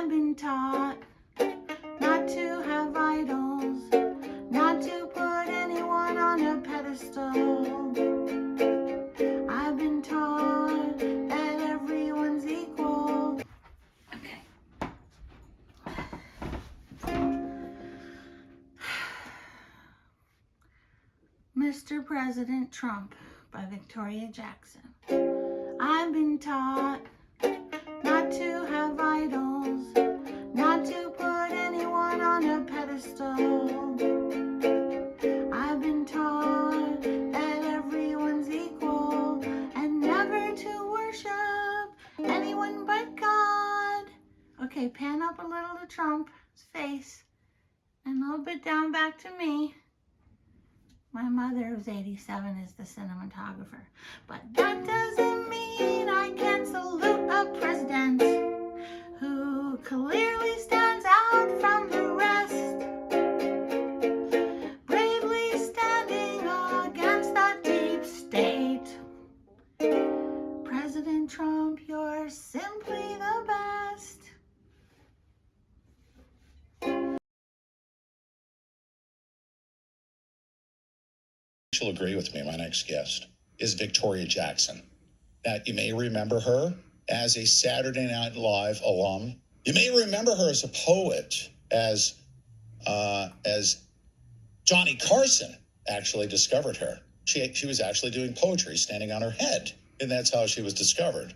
I've been taught not to have idols, not to put anyone on a pedestal. I've been taught that everyone's equal. Okay. Mr. President Trump by Victoria Jackson. I've been taught not to have idols, not to put anyone on a pedestal. I've been taught that everyone's equal and never to worship anyone but God. Okay, pan up a little to Trump's face and a little bit down back to me. My mother, who's 87, is the cinematographer. But that doesn't mean I can't salute a president who clearly stands out from the rest, bravely standing against the deep state. President Trump, you're simply the best. She'll agree with me. My next guest is Victoria Jackson. Now, you may remember her as a Saturday Night Live alum. You may remember her as a poet, as Johnny Carson actually discovered her. She was actually doing poetry standing on her head, and that's how she was discovered.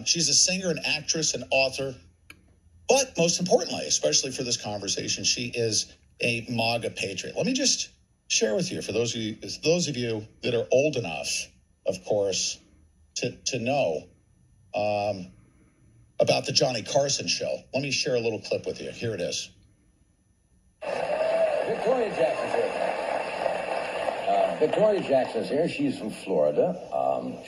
She's a singer, an actress, an author, but most importantly, especially for this conversation, she is a MAGA patriot. Let me just share with you, for those of you that are old enough, of course, to know about the Johnny Carson show. Let me share a little clip with you. Here it is. Victoria Jackson's here. Victoria Jackson's here. She's from Florida.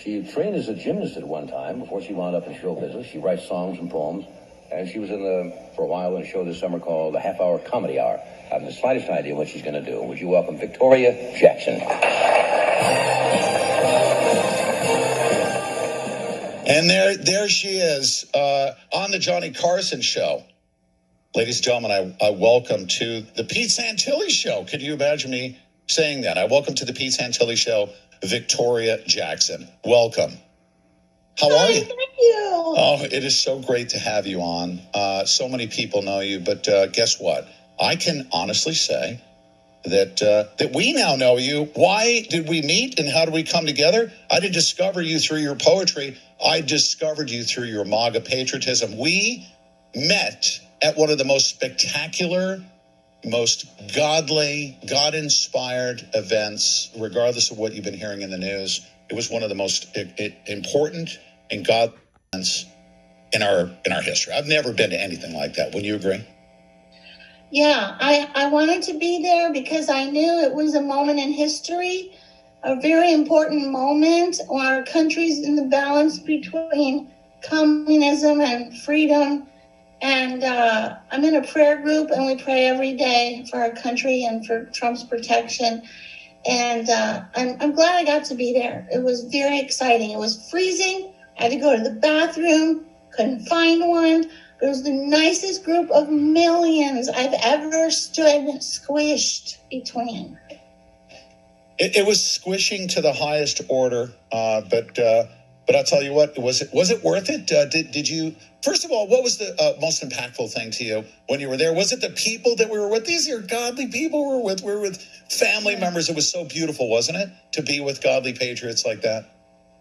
She trained as a gymnast at one time before she wound up in show business. She writes songs and poems. And she was for a while in a show this summer called the Half Hour Comedy Hour. I have the slightest idea what she's going to do. Would you welcome Victoria Jackson? And there she is on the Johnny Carson show. Ladies and gentlemen, I welcome to the Pete Santilli Show. Could you imagine me saying that? I welcome to the Pete Santilli Show, Victoria Jackson. Welcome. How are you? Thank you. Oh, it is so great to have you on. So many people know you, but guess what? I can honestly say that we now know you. Why did we meet and how did we come together? I didn't discover you through your poetry. I discovered you through your MAGA patriotism. We met at one of the most spectacular, most godly, God-inspired events, regardless of what you've been hearing in the news. It was one of the most important and godly events in our history. I've never been to anything like that. Would you agree? Yeah, I wanted to be there because I knew it was a moment in history, a very important moment when our country's in the balance between communism and freedom. And I'm in a prayer group, and we pray every day for our country and for Trump's protection. And I'm glad I got to be there. It was very exciting. It was freezing. I had to go to the bathroom, couldn't find one. It was the nicest group of millions I've ever stood squished between. It was squishing to the highest order, but I'll tell you what, was it worth it? Did you, first of all, what was the most impactful thing to you when you were there? Was it the people that we were with? These are godly people we were with family members. It was so beautiful, wasn't it, to be with godly patriots like that?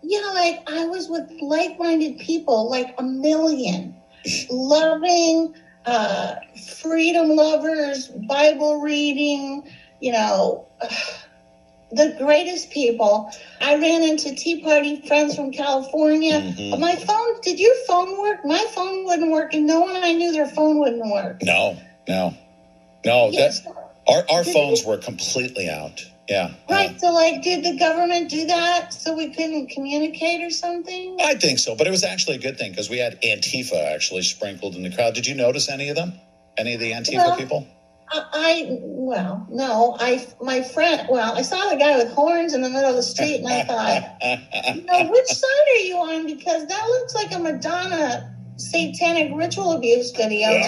Yeah, like I was with like-minded people, like a million. Loving, freedom lovers, Bible reading, the greatest people. I ran into Tea Party friends from California. Mm-hmm. My phone, did your phone work? My phone wouldn't work, and no one I knew their phone wouldn't work. No. Yes. Our phones were completely out. Yeah. Right. So, did the government do that so we couldn't communicate or something? I think so, but it was actually a good thing because we had Antifa actually sprinkled in the crowd. Did you notice any of them? Any of the Antifa people? My friend, I saw the guy with horns in the middle of the street, and I thought, which side are you on? Because that looks like a Madonna satanic ritual abuse videos.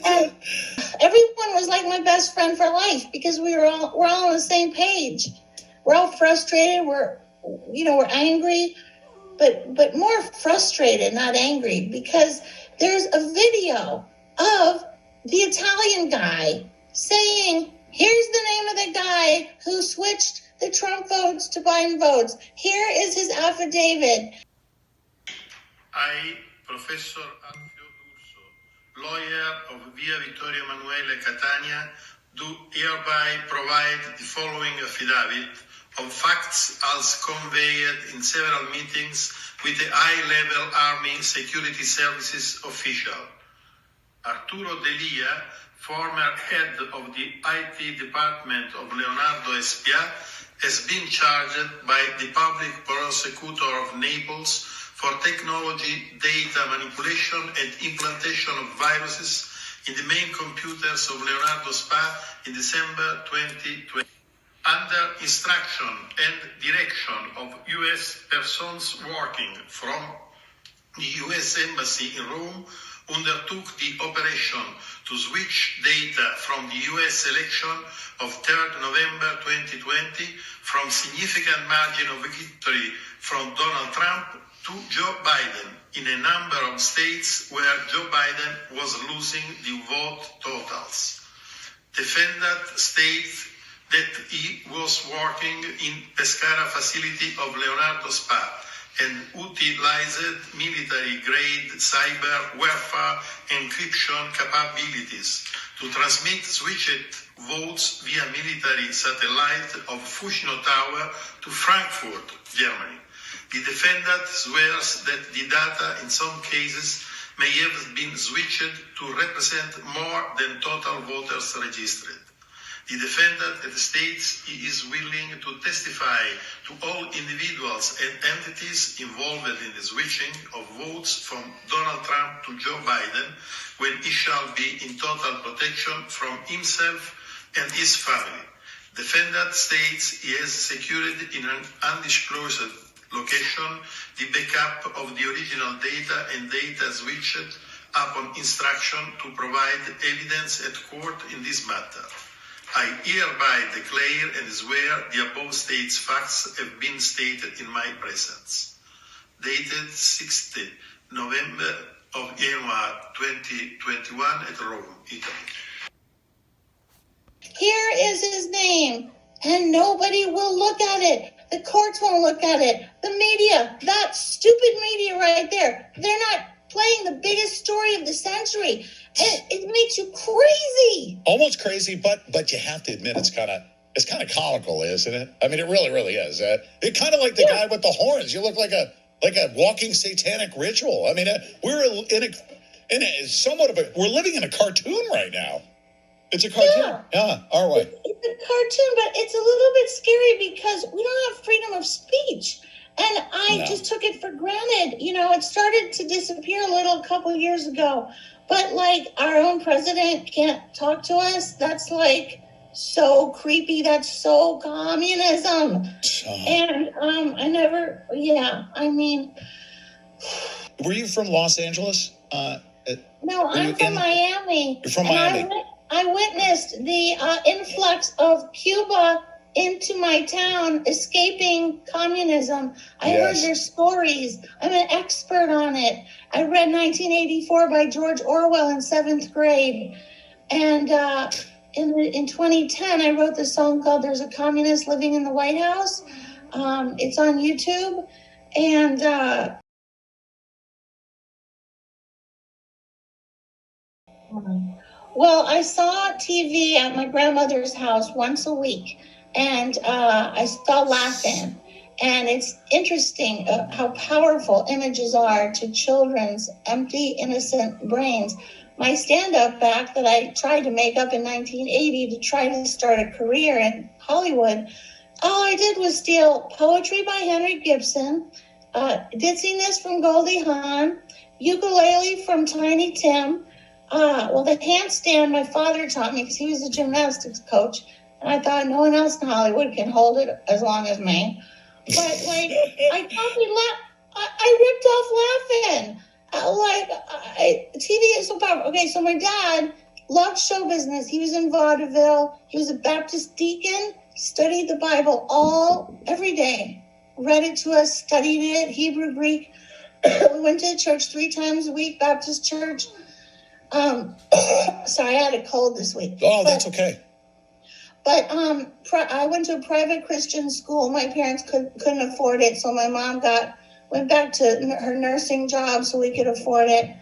And everyone was like my best friend for life because we're all on the same page. We're all frustrated. We're angry, but more frustrated, not angry, because there's a video of the Italian guy saying, here's the name of the guy who switched the Trump votes to Biden votes. Here is his affidavit. I, Professor Alfio D'Urso, lawyer of Via Vittorio Emanuele, Catania, do hereby provide the following affidavit of facts as conveyed in several meetings with the high-level Army Security Services official. Arturo Delia, former head of the IT department of Leonardo Espia, has been charged by the public prosecutor of Naples for technology, data manipulation and implantation of viruses in the main computers of Leonardo SPA in December 2020. Under instruction and direction of U.S. persons working from the U.S. Embassy in Rome, undertook the operation to switch data from the U.S. election of 3rd November 2020 from significant margin of victory from Donald Trump to Joe Biden in a number of states where Joe Biden was losing the vote totals. Defendant states that he was working in Pescara facility of Leonardo SPA and utilized military-grade cyber warfare encryption capabilities to transmit switched votes via military satellite of Fushino Tower to Frankfurt, Germany. The defendant swears that the data in some cases may have been switched to represent more than total voters registered. The defendant states he is willing to testify to all individuals and entities involved in the switching of votes from Donald Trump to Joe Biden when he shall be in total protection from himself and his family. Defendant states he has secured in an undisclosed location the backup of the original data and data switched upon instruction to provide evidence at court in this matter. I hereby declare and swear the above stated facts have been stated in my presence. Dated 6th November of January 2021 at Rome, Italy. Here is his name, and nobody will look at it. The courts won't look at it. The media, that stupid media right there, they're not playing the biggest story of the century. It makes you crazy. Almost crazy, but you have to admit it's kind of comical, isn't it? I mean, it really is. It kind of like the guy with the horns. You look like a walking satanic ritual. I mean, we're we're living in a cartoon right now. It's a cartoon. Yeah, are we? It's a cartoon, but it's a little bit scary because we don't have freedom of speech. And I just took it for granted. It started to disappear a couple of years ago. But, our own president can't talk to us. That's, so creepy. That's so communism. And Were you from Los Angeles? No, I'm from Miami. You're from Miami. I witnessed the influx of Cuba into my town, escaping communism. I heard their stories. I'm an expert on it. I read 1984 by George Orwell in 7th grade. And in 2010, I wrote this song called There's a Communist Living in the White House. It's on YouTube. And well, I saw TV at my grandmother's house once a week. And I saw Laughing. And it's interesting how powerful images are to children's empty, innocent brains. My stand-up act that I tried to make up in 1980 to try to start a career in Hollywood, all I did was steal poetry by Henry Gibson, ditziness from Goldie Hawn, ukulele from Tiny Tim. The handstand my father taught me because he was a gymnastics coach. And I thought no one else in Hollywood can hold it as long as me. But I I ripped off laughing. TV is so powerful. Okay, so my dad loved show business. He was in vaudeville. He was a Baptist deacon. Studied the Bible every day. Read it to us, studied it, Hebrew, Greek. We went to church 3 times a week, Baptist church. Sorry, I had a cold this week. Oh, that's okay. But I went to a private Christian school. My parents couldn't afford it, so my mom went back to her nursing job so we could afford it,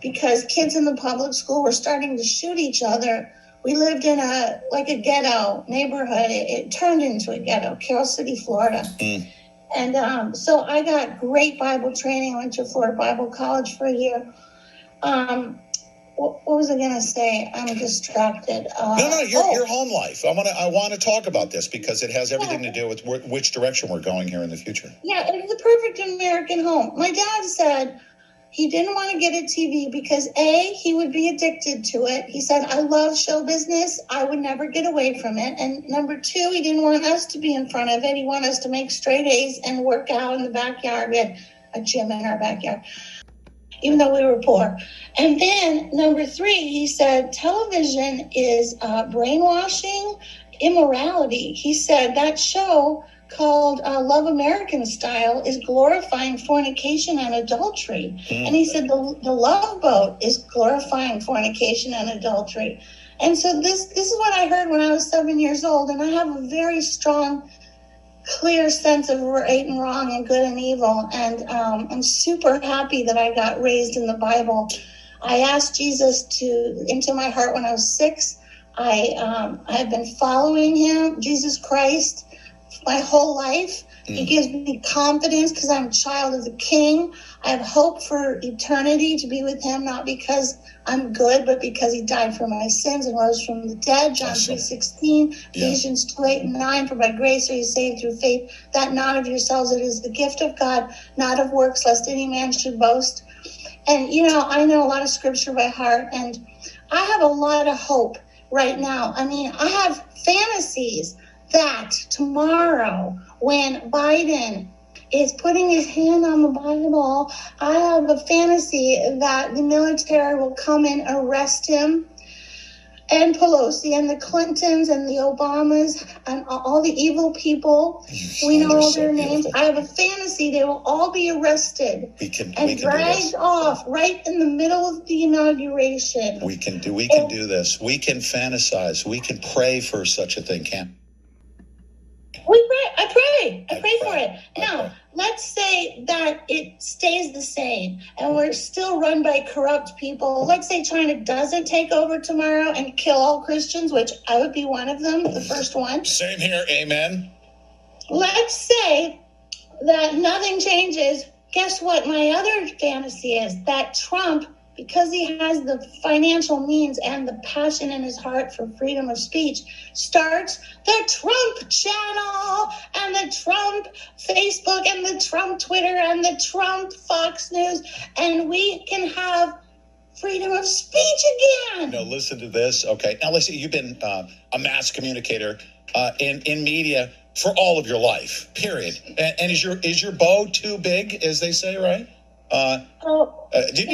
because kids in the public school were starting to shoot each other. We lived in a ghetto neighborhood. It turned into a ghetto, Carroll City, Florida. And so I got great Bible training. I went to Florida Bible College for a year. What was I going to say? I'm distracted. Your home life. I want to talk about this because it has everything to do with which direction we're going here in the future. Yeah, it's the perfect American home. My dad said he didn't want to get a TV because he would be addicted to it. He said, I love show business. I would never get away from it. And number 2, he didn't want us to be in front of it. He wanted us to make straight A's and work out in the backyard. We had a gym in our backyard, even though we were poor. And then number 3, he said, television is brainwashing, immorality. He said that show called Love American Style is glorifying fornication and adultery. And he said the Love Boat is glorifying fornication and adultery. And so this is what I heard when I was 7 years old. And I have a very strong, clear sense of right and wrong and good and evil. And I'm super happy that I got raised in the Bible. I asked Jesus into my heart when I was 6. I have been following him, Jesus Christ, my whole life. He gives me confidence because I'm a child of the King. I have hope for eternity to be with him, not because I'm good, but because he died for my sins and rose from the dead. John 3:16, Ephesians 2:8-9, for by grace are you saved through faith, that not of yourselves, it is the gift of God, not of works, lest any man should boast. And, I know a lot of scripture by heart, and I have a lot of hope right now. I mean, I have fantasies that tomorrow, when Biden is putting his hand on the Bible, I have a fantasy that the military will come and arrest him, and Pelosi and the Clintons and the Obamas and all the evil people. We know all their names. I have a fantasy they will all be arrested and dragged off right in the middle of the inauguration. We can do this. We can fantasize. We can pray for such a thing, can't we? I pray for it. Now, let's say that it stays the same and we're still run by corrupt people. Let's say China doesn't take over tomorrow and kill all Christians, which I would be one of them, the first one. Same here, amen. Let's say that nothing changes. Guess what? My other fantasy is that Trump, because he has the financial means and the passion in his heart for freedom of speech, starts the Trump channel and the Trump Facebook and the Trump Twitter and the Trump Fox News, and we can have freedom of speech again. No, listen to this. Okay, now listen, you've been a mass communicator in media for all of your life, period. And is your bow too big, as they say, right? Did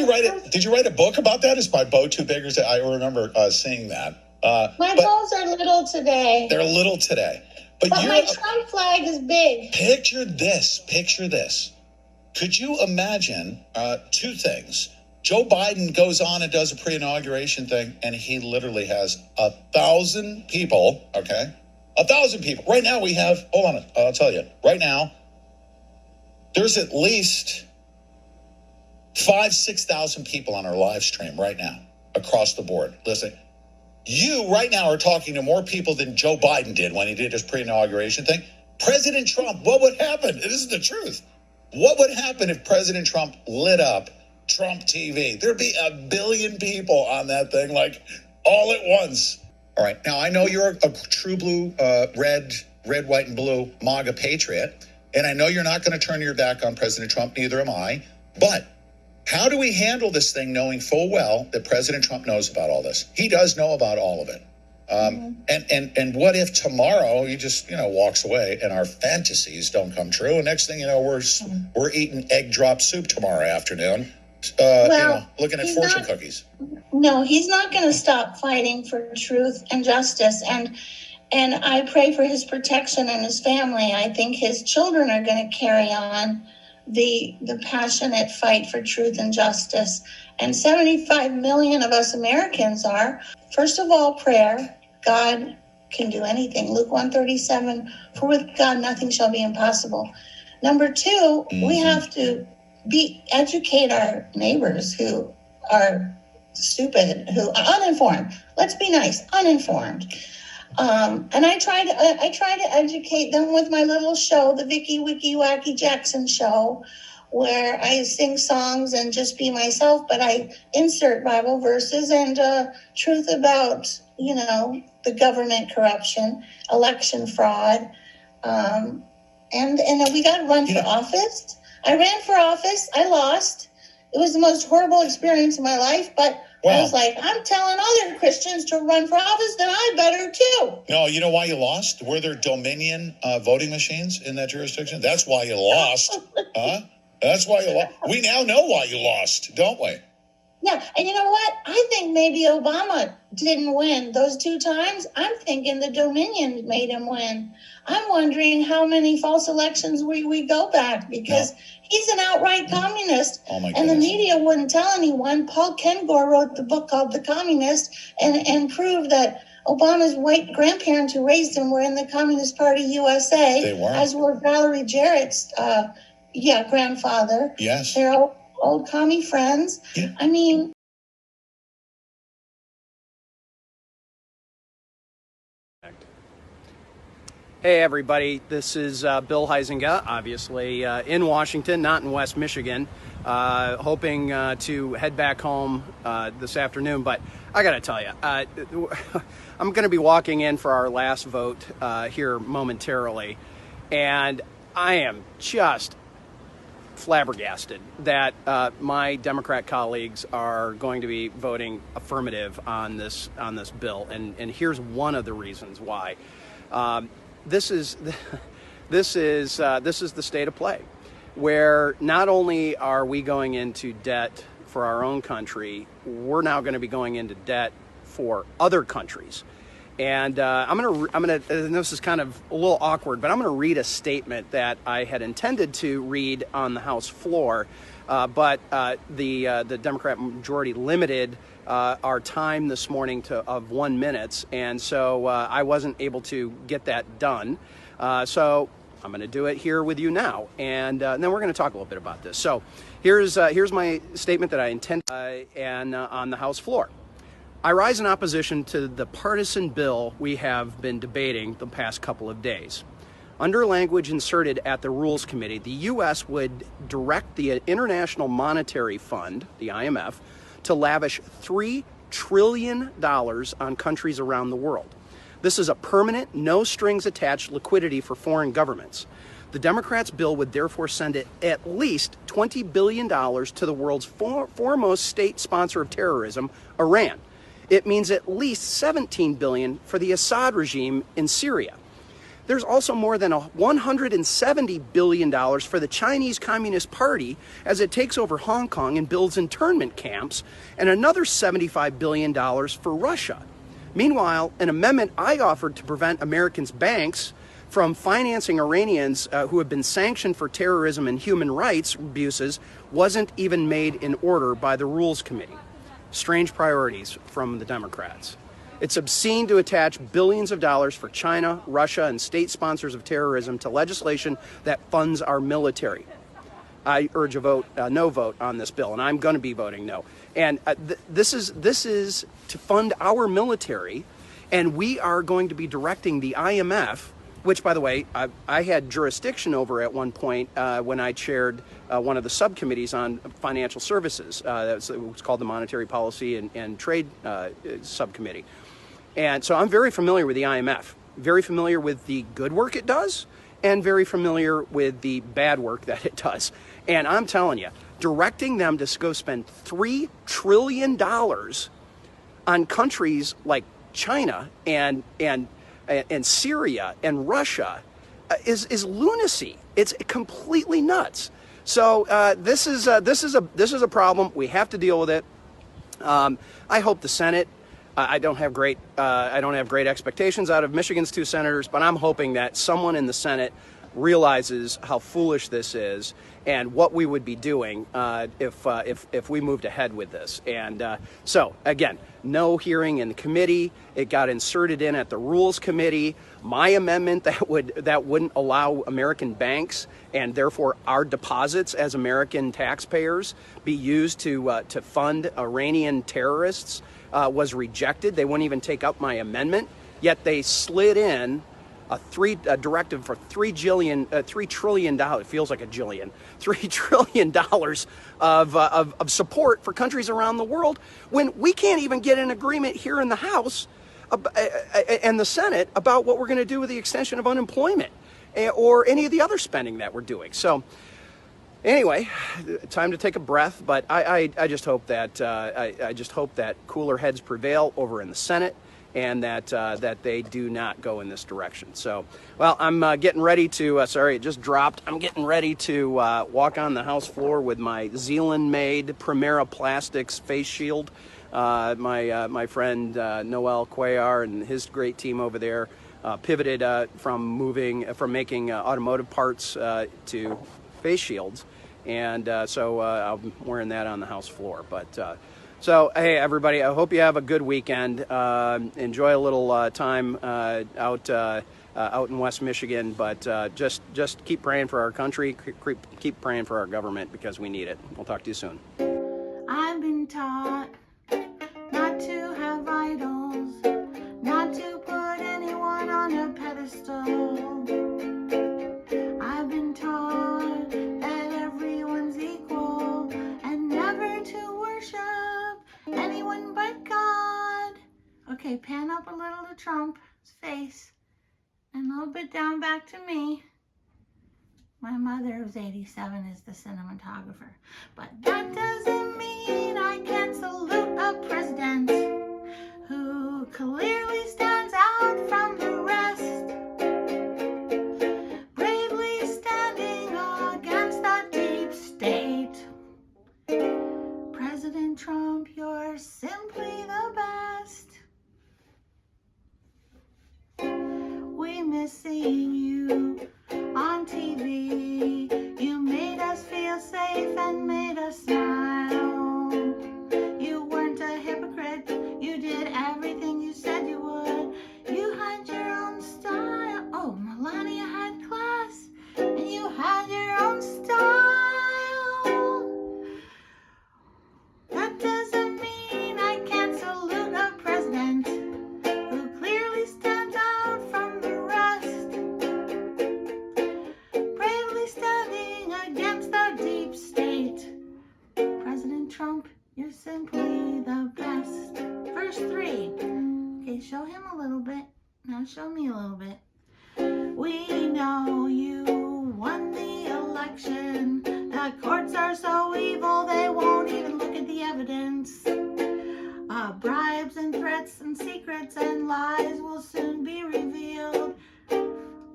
you write a book about that? Is my bow too big? Or I remember seeing that. My bows are little today. They're little today. But my Trump flag is big. Picture this. Could you imagine 2 things? Joe Biden goes on and does a pre-inauguration thing, and he literally has 1,000 people, okay? 1,000 people. Right now we have, hold on, I'll tell you. Right now, there's at least 6,000 people on our live stream right now across the board. Listen, you right now are talking to more people than Joe Biden did when he did his pre-inauguration thing. President Trump, what would happen? This is the truth. What would happen if President Trump lit up Trump TV? There'd be 1 billion people on that thing, like all at once. All right. Now, I know you're a true blue, red, white, and blue MAGA patriot, and I know you're not going to turn your back on President Trump. Neither am I. But how do we handle this thing knowing full well that President Trump knows about all this? He does know about all of it. And what if tomorrow he just walks away and our fantasies don't come true, and next thing you know we're eating egg drop soup tomorrow afternoon, looking at fortune cookies. No, he's not going to stop fighting for truth and justice, and I pray for his protection and his family. I think his children are going to carry on the passionate fight for truth and justice. And 75 million of us Americans are. First of all, prayer. God can do anything. Luke 1:37, for with God nothing shall be impossible. Number two, we have to educate our neighbors who are stupid, who are uninformed. Let's be nice, uninformed. And I try to educate them with my little show, the Vicki, Wicki, Wacky Jackson show, where I sing songs and just be myself, but I insert Bible verses and truth about, the government corruption, election fraud. And we got to run for office. I ran for office. I lost. It was the most horrible experience of my life, but I was like, I'm telling other Christians to run for office, then I better too. No, you know why you lost? Were there Dominion voting machines in that jurisdiction? That's why you lost. Huh? That's why you lost. We now know why you lost, don't we? Yeah, and you know what? I think maybe Obama didn't win those 2 times. I'm thinking the Dominion made him win. I'm wondering how many false elections we go back, because he's an outright communist. Oh my and the goodness. media wouldn't tell anyone. Paul Kengor wrote the book called The Communist and proved that Obama's white grandparents who raised him were in the Communist Party USA. They were. As were Valerie Jarrett's grandfather. Yes. They're old commie friends. Yeah. I mean, hey everybody, this is Bill Huizenga, obviously in Washington, not in West Michigan, hoping to head back home this afternoon. But I gotta tell you, I'm gonna be walking in for our last vote here momentarily, and I am just flabbergasted that my Democrat colleagues are going to be voting affirmative on this bill, and here's one of the reasons why. This is the state of play, where not only are we going into debt for our own country, we're now going to be going into debt for other countries. And I'm gonna. And this is kind of a little awkward, but I'm gonna read a statement that I had intended to read on the House floor, but the Democrat majority limited our time this morning of 1 minute, and so I wasn't able to get that done. So I'm going to do it here with you now, and then we're going to talk a little bit about this. So here's my statement that I intend on the House floor. I rise in opposition to the partisan bill we have been debating the past couple of days. Under language inserted at the Rules Committee, the U.S. would direct the International Monetary Fund, the IMF, to lavish $3 trillion on countries around the world. This is a permanent, no-strings-attached liquidity for foreign governments. The Democrats' bill would therefore send at least $20 billion to the world's foremost state sponsor of terrorism, Iran. It means at least $17 billion for the Assad regime in Syria. There's also more than $170 billion for the Chinese Communist Party as it takes over Hong Kong and builds internment camps, and another $75 billion for Russia. Meanwhile, an amendment I offered to prevent Americans' banks from financing Iranians who have been sanctioned for terrorism and human rights abuses wasn't even made in order by the Rules Committee. Strange priorities from the Democrats. It's obscene to attach billions of dollars for China, Russia, and state sponsors of terrorism to legislation that funds our military. I urge a no vote on this bill, and I'm going to be voting no. And this is to fund our military, and we are going to be directing the IMF, which, by the way, I had jurisdiction over at one point when I chaired one of the subcommittees on financial services. It was called the Monetary Policy and Trade Subcommittee. And so I'm very familiar with the IMF, very familiar with the good work it does, and very familiar with the bad work that it does. And I'm telling you, directing them to go spend $3 trillion on countries like China and Syria and Russia is lunacy. It's completely nuts. So this is a problem. We have to deal with it. I hope the Senate. I don't have great expectations out of Michigan's 2 senators, but I'm hoping that someone in the Senate realizes how foolish this is and what we would be doing if we moved ahead with this. And so again, no hearing in the committee. It got inserted in at the Rules Committee. My amendment that wouldn't allow American banks and therefore our deposits as American taxpayers be used to fund Iranian terrorists was rejected. They wouldn't even take up my amendment. Yet they slid in a directive for $3 trillion. It feels like a jillion. $3 trillion of support for countries around the world when we can't even get an agreement here in the House and the Senate about what we're going to do with the extension of unemployment or any of the other spending that we're doing. So anyway, time to take a breath. But I just hope that I just hope that cooler heads prevail over in the Senate, and that they do not go in this direction. So, well, I'm getting ready to, sorry, it just dropped. I'm getting ready to walk on the House floor with my Zealand-made Primera Plastics face shield. My friend Noel Cuellar and his great team over there pivoted from making automotive parts to face shields. And so I'm wearing that on the House floor. But so, hey, everybody, I hope you have a good weekend. Enjoy a little time out in West Michigan, but just keep praying for our country, keep praying for our government, because we need it. We'll talk to you soon. I've been taught not to have idols, not to put anyone on a pedestal. I've been taught that everyone's equal and never to worship anyone but God. Okay, pan up a little to Trump's face and a little bit down back to me. My mother, who's 87, is the cinematographer. But that doesn't mean I can't salute a president who clearly stands out from the rest, bravely standing against the deep state. President Trump, you're simply the best. We miss seeing you on TV. You made us feel safe and made us smile. You weren't a hypocrite. You did everything you said you would. You had your own style. Oh, Melania had class, and you had your own style. That doesn't mean I can't salute a president who clearly stands out from the rest, bravely standing against the deep state. President Trump, you're simply the best. Verse 3. Okay, show him a little bit. Now show me a little bit. We know you won the election. The courts are so evil they won't even look at the evidence. Bribes and threats and secrets and lies will soon be revealed.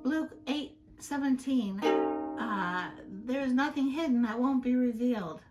Luke 8:17. There's nothing hidden that won't be revealed.